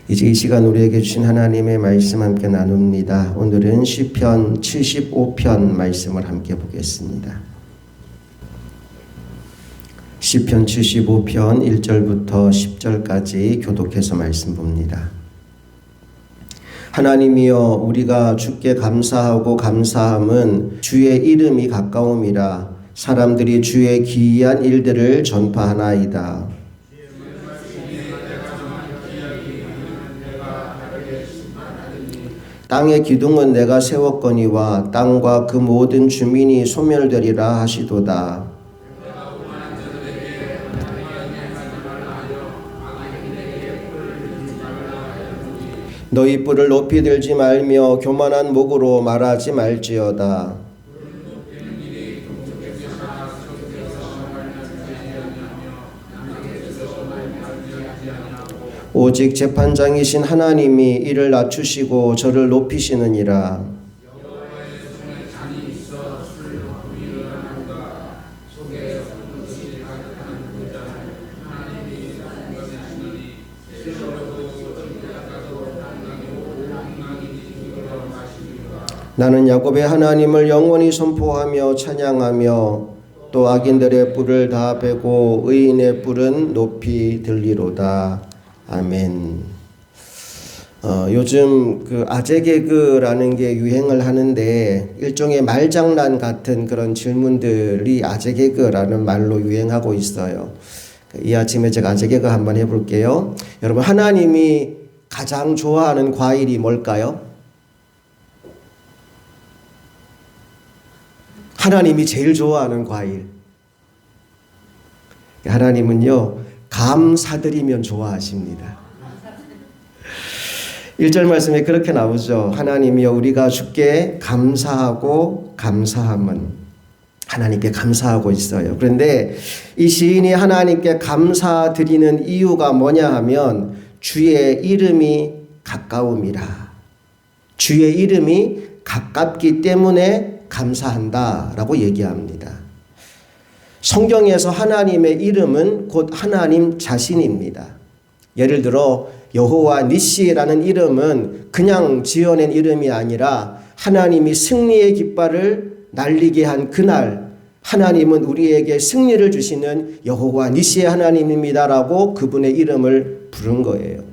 이제 이 시간 우리에게 주신 하나님의 말씀 함께 나눕니다. 오늘은 시편 75편 말씀을 함께 보겠습니다. 시편 75편 1절부터 10절까지 교독해서 말씀 봅니다. 하나님이여, 우리가 주께 감사하고 감사함은 주의 이름이 가까움이라. 사람들이 주의 기이한 일들을 전파하나이다. 땅의 기둥은 내가 세웠거니와 땅과 그 모든 주민이 소멸되리라 하시도다. 너희 뿔을 높이 들지 말며 교만한 목으로 말하지 말지어다. 오직 재판장이신 하나님이 이를 낮추시고 저를 높이시느니라. 나는 야곱의 하나님을 영원히 선포하며 찬양하며 또 악인들의 뿔을 다 베고 의인의 뿔은 높이 들리로다. 아멘. 요즘 그 아재 개그라는 게 유행을 하는데 일종의 말장난 같은 그런 질문들이 아재 개그라는 말로 유행하고 있어요. 이 아침에 제가 아재 개그 한번 해볼게요. 여러분, 하나님이 가장 좋아하는 과일이 뭘까요? 하나님이 제일 좋아하는 과일. 하나님은요, 감 사드리면 좋아하십니다. 1절 말씀에 그렇게 나오죠. 하나님이여, 우리가 주께 감사하고 감사함은. 하나님께 감사하고 있어요. 그런데 이 시인이 하나님께 감사드리는 이유가 뭐냐 하면 주의 이름이 가까움이라. 주의 이름이 가깝기 때문에 감사한다라고 얘기합니다. 성경에서 하나님의 이름은 곧 하나님 자신입니다. 예를 들어 여호와 니시라는 이름은 그냥 지어낸 이름이 아니라 하나님이 승리의 깃발을 날리게 한 그날 하나님은 우리에게 승리를 주시는 여호와 니시의 하나님입니다라고 그분의 이름을 부른 거예요.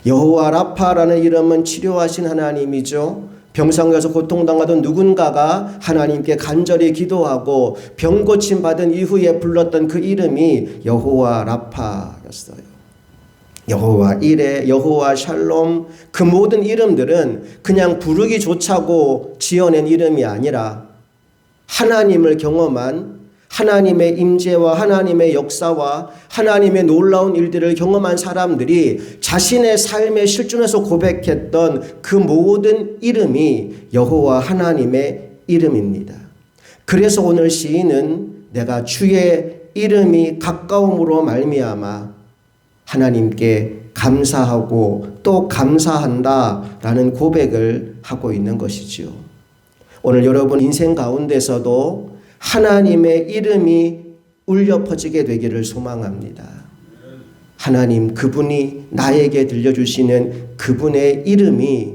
여호와 라파라는 이름은 치료하신 하나님이죠. 병상에서 고통당하던 누군가가 하나님께 간절히 기도하고 병 고침 받은 이후에 불렀던 그 이름이 여호와 라파였어요. 여호와 이레, 여호와 샬롬, 그 모든 이름들은 그냥 부르기 좋자고 지어낸 이름이 아니라 하나님을 경험한 하나님의 임재와 하나님의 역사와 하나님의 놀라운 일들을 경험한 사람들이 자신의 삶의 실존에서 고백했던 그 모든 이름이 여호와 하나님의 이름입니다. 그래서 오늘 시인은 내가 주의 이름이 가까움으로 말미암아 하나님께 감사하고 또 감사한다라는 고백을 하고 있는 것이지요. 오늘 여러분 인생 가운데서도 하나님의 이름이 울려 퍼지게 되기를 소망합니다. 하나님, 그분이 나에게 들려주시는 그분의 이름이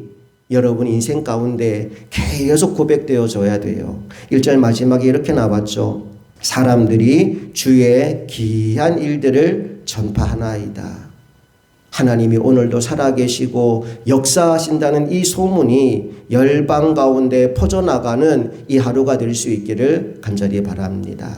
여러분 인생 가운데 계속 고백되어져야 돼요. 1절 마지막에 이렇게 나왔죠. 사람들이 주의 기이한 일들을 전파하나이다. 하나님이 오늘도 살아계시고 역사하신다는 이 소문이 열방 가운데 퍼져나가는 이 하루가 될 수 있기를 간절히 바랍니다.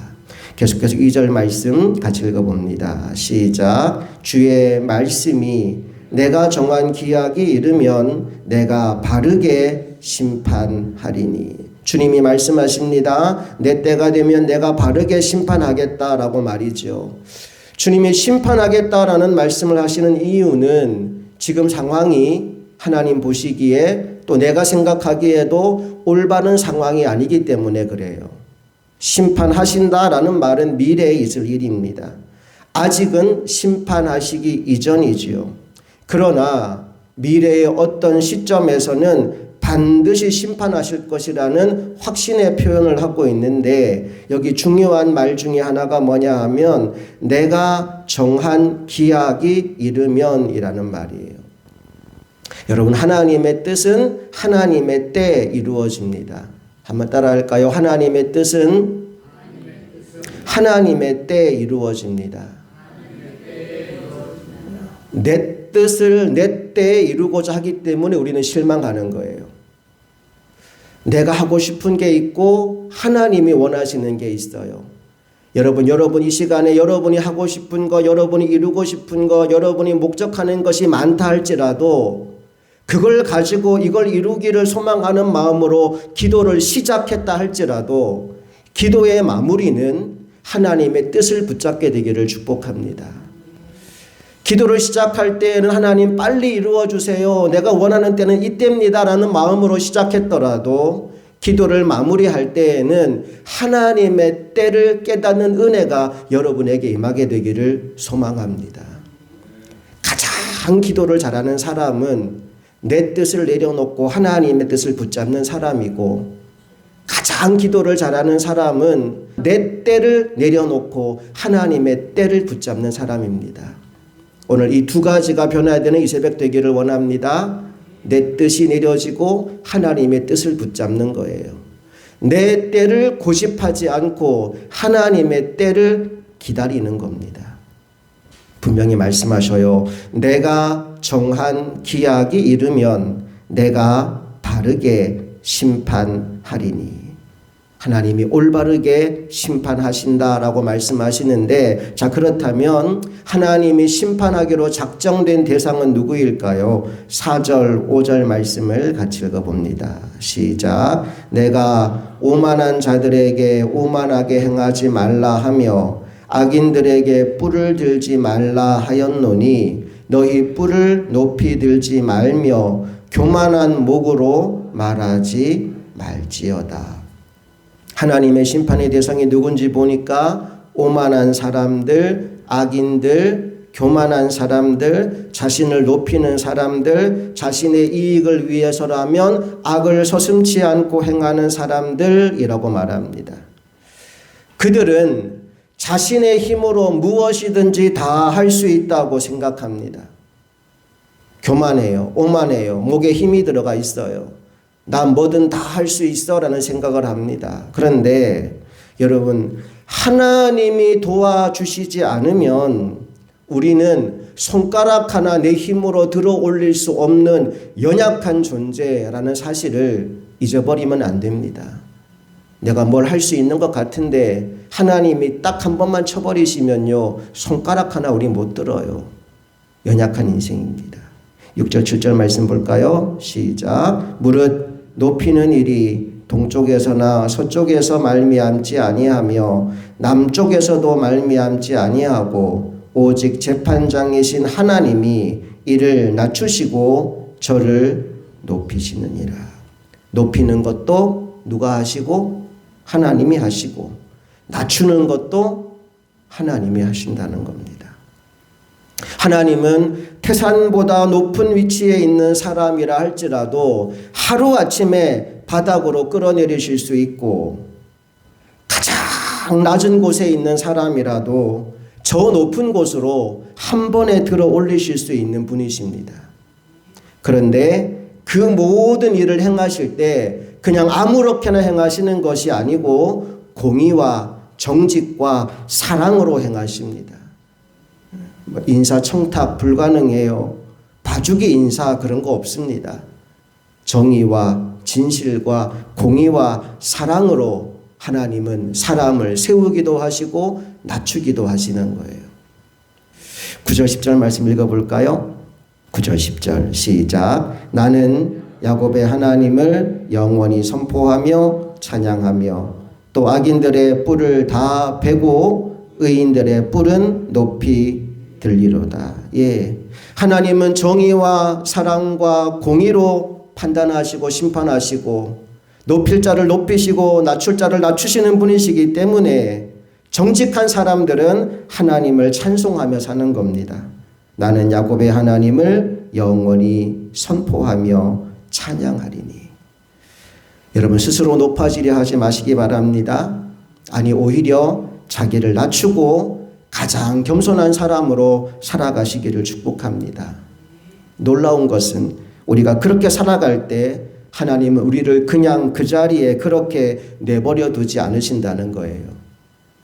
계속해서 2절 말씀 같이 읽어봅니다. 시작. 주의 말씀이 내가 정한 기약이 이르면 내가 바르게 심판하리니. 주님이 말씀하십니다. 내 때가 되면 내가 바르게 심판하겠다라고 말이죠. 주님이 심판하겠다라는 말씀을 하시는 이유는 지금 상황이 하나님 보시기에 또 내가 생각하기에도 올바른 상황이 아니기 때문에 그래요. 심판하신다라는 말은 미래에 있을 일입니다. 아직은 심판하시기 이전이지요. 그러나 미래의 어떤 시점에서는 반드시 심판하실 것이라는 확신의 표현을 하고 있는데 여기 중요한 말 중에 하나가 뭐냐 하면 내가 정한 기약이 이르면 이라는 말이에요. 여러분 하나님의 뜻은 하나님의 때에 이루어집니다. 한번 따라 할까요? 하나님의 뜻은 하나님의 때에 이루어집니다. 내 뜻을 내 때에 이루고자 하기 때문에 우리는 실망하는 거예요. 내가 하고 싶은 게 있고 하나님이 원하시는 게 있어요. 여러분 이 시간에 여러분이 하고 싶은 거, 여러분이 이루고 싶은 거, 여러분이 목적하는 것이 많다 할지라도 그걸 가지고 이걸 이루기를 소망하는 마음으로 기도를 시작했다 할지라도 기도의 마무리는 하나님의 뜻을 붙잡게 되기를 축복합니다. 기도를 시작할 때에는 하나님 빨리 이루어 주세요. 내가 원하는 때는 이때입니다. 라는 마음으로 시작했더라도 기도를 마무리할 때에는 하나님의 때를 깨닫는 은혜가 여러분에게 임하게 되기를 소망합니다. 가장 기도를 잘하는 사람은 내 뜻을 내려놓고 하나님의 뜻을 붙잡는 사람이고 가장 기도를 잘하는 사람은 내 때를 내려놓고 하나님의 때를 붙잡는 사람입니다. 오늘 이 두 가지가 변화해야 되는 이 새벽 되기를 원합니다. 내 뜻이 내려지고 하나님의 뜻을 붙잡는 거예요. 내 때를 고집하지 않고 하나님의 때를 기다리는 겁니다. 분명히 말씀하셔요. 내가 정한 기약이 이르면 내가 바르게 심판하리니. 하나님이 올바르게 심판하신다라고 말씀하시는데 자 그렇다면 하나님이 심판하기로 작정된 대상은 누구일까요? 4절 5절 말씀을 같이 읽어봅니다. 시작. 내가 오만한 자들에게 오만하게 행하지 말라 하며 악인들에게 뿔을 들지 말라 하였노니 너희 뿔을 높이 들지 말며 교만한 목으로 말하지 말지어다. 하나님의 심판의 대상이 누군지 보니까 오만한 사람들, 악인들, 교만한 사람들, 자신을 높이는 사람들, 자신의 이익을 위해서라면 악을 서슴지 않고 행하는 사람들이라고 말합니다. 그들은 자신의 힘으로 무엇이든지 다 할 수 있다고 생각합니다. 교만해요. 오만해요. 목에 힘이 들어가 있어요. 나 뭐든 다 할 수 있어 라는 생각을 합니다. 그런데 여러분 하나님이 도와주시지 않으면 우리는 손가락 하나 내 힘으로 들어 올릴 수 없는 연약한 존재라는 사실을 잊어버리면 안 됩니다. 내가 뭘 할 수 있는 것 같은데 하나님이 딱 한 번만 쳐버리시면요 손가락 하나 우리 못 들어요. 연약한 인생입니다. 6절 7절 말씀 볼까요? 시작. 무릇 높이는 일이 동쪽에서나 서쪽에서 말미암지 아니하며 남쪽에서도 말미암지 아니하고 오직 재판장이신 하나님이 이를 낮추시고 저를 높이시느니라. 높이는 것도 누가 하시고 하나님이 하시고 낮추는 것도 하나님이 하신다는 겁니다. 하나님은 태산보다 높은 위치에 있는 사람이라 할지라도 하루아침에 바닥으로 끌어내리실 수 있고 가장 낮은 곳에 있는 사람이라도 저 높은 곳으로 한 번에 들어 올리실 수 있는 분이십니다. 그런데 그 모든 일을 행하실 때 그냥 아무렇게나 행하시는 것이 아니고 공의와 정직과 사랑으로 행하십니다. 인사청탁 불가능해요. 봐주기 인사 그런 거 없습니다. 정의와 진실과 공의와 사랑으로 하나님은 사람을 세우기도 하시고 낮추기도 하시는 거예요. 9절 10절 말씀 읽어볼까요? 9절 10절 시작. 나는 야곱의 하나님을 영원히 선포하며 찬양하며 또 악인들의 뿔을 다 베고 의인들의 뿔은 높이 들리로다. 예, 하나님은 정의와 사랑과 공의로 판단하시고 심판하시고 높일 자를 높이시고 낮출 자를 낮추시는 분이시기 때문에 정직한 사람들은 하나님을 찬송하며 사는 겁니다. 나는 야곱의 하나님을 영원히 선포하며 찬양하리니. 여러분 스스로 높아지려 하지 마시기 바랍니다. 아니 오히려 자기를 낮추고 가장 겸손한 사람으로 살아가시기를 축복합니다. 놀라운 것은 우리가 그렇게 살아갈 때 하나님은 우리를 그냥 그 자리에 그렇게 내버려 두지 않으신다는 거예요.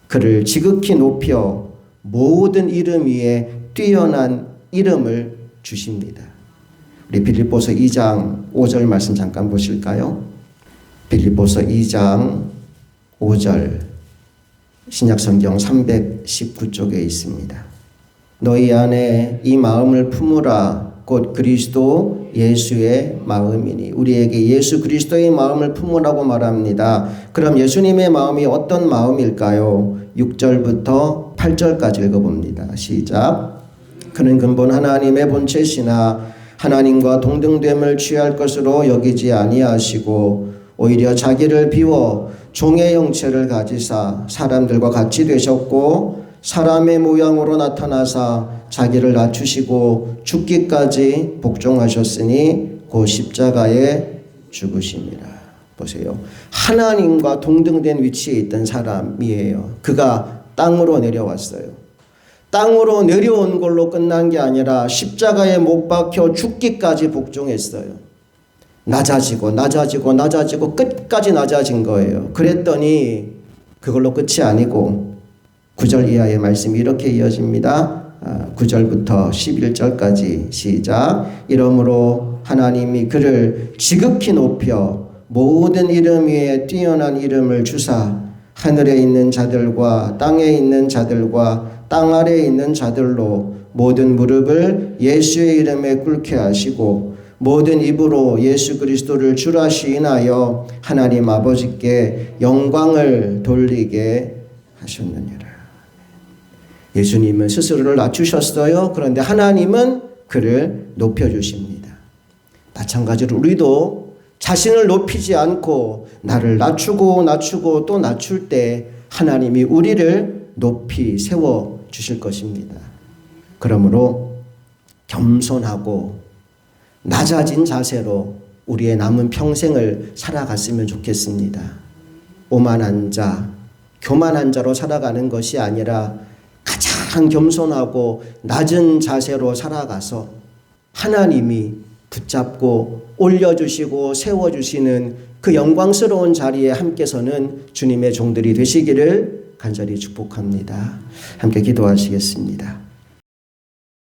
그를 지극히 높여 모든 이름 위에 뛰어난 이름을 주십니다. 우리 빌립보서 2장 5절 말씀 잠깐 보실까요? 빌립보서 2장 5절 신약성경 319쪽에 있습니다. 너희 안에 이 마음을 품으라. 곧 그리스도 예수의 마음이니. 우리에게 예수 그리스도의 마음을 품으라고 말합니다. 그럼 예수님의 마음이 어떤 마음일까요? 6절부터 8절까지 읽어봅니다. 시작. 그는 근본 하나님의 본체시나 하나님과 동등됨을 취할 것으로 여기지 아니하시고 오히려 자기를 비워 종의 형체를 가지사 사람들과 같이 되셨고 사람의 모양으로 나타나사 자기를 낮추시고 죽기까지 복종하셨으니 곧 십자가에 죽으심이라. 보세요. 하나님과 동등된 위치에 있던 사람이에요. 그가 땅으로 내려왔어요. 땅으로 내려온 걸로 끝난 게 아니라 십자가에 못 박혀 죽기까지 복종했어요. 낮아지고 끝까지 낮아진 거예요. 그랬더니 그걸로 끝이 아니고 9절 이하의 말씀이 이렇게 이어집니다. 9절부터 11절까지 시작. 이러므로 하나님이 그를 지극히 높여 모든 이름 위에 뛰어난 이름을 주사 하늘에 있는 자들과 땅에 있는 자들과 땅 아래에 있는 자들로 모든 무릎을 예수의 이름에 꿇게 하시고 모든 입으로 예수 그리스도를 주라 시인하여 하나님 아버지께 영광을 돌리게 하셨느니라. 예수님은 스스로를 낮추셨어요. 그런데 하나님은 그를 높여주십니다. 마찬가지로 우리도 자신을 높이지 않고 나를 낮추고 또 낮출 때 하나님이 우리를 높이 세워주실 것입니다. 그러므로 겸손하고 낮아진 자세로 우리의 남은 평생을 살아갔으면 좋겠습니다. 오만한 자, 교만한 자로 살아가는 것이 아니라 가장 겸손하고 낮은 자세로 살아가서 하나님이 붙잡고 올려주시고 세워주시는 그 영광스러운 자리에 함께 서는 주님의 종들이 되시기를 간절히 축복합니다. 함께 기도하시겠습니다.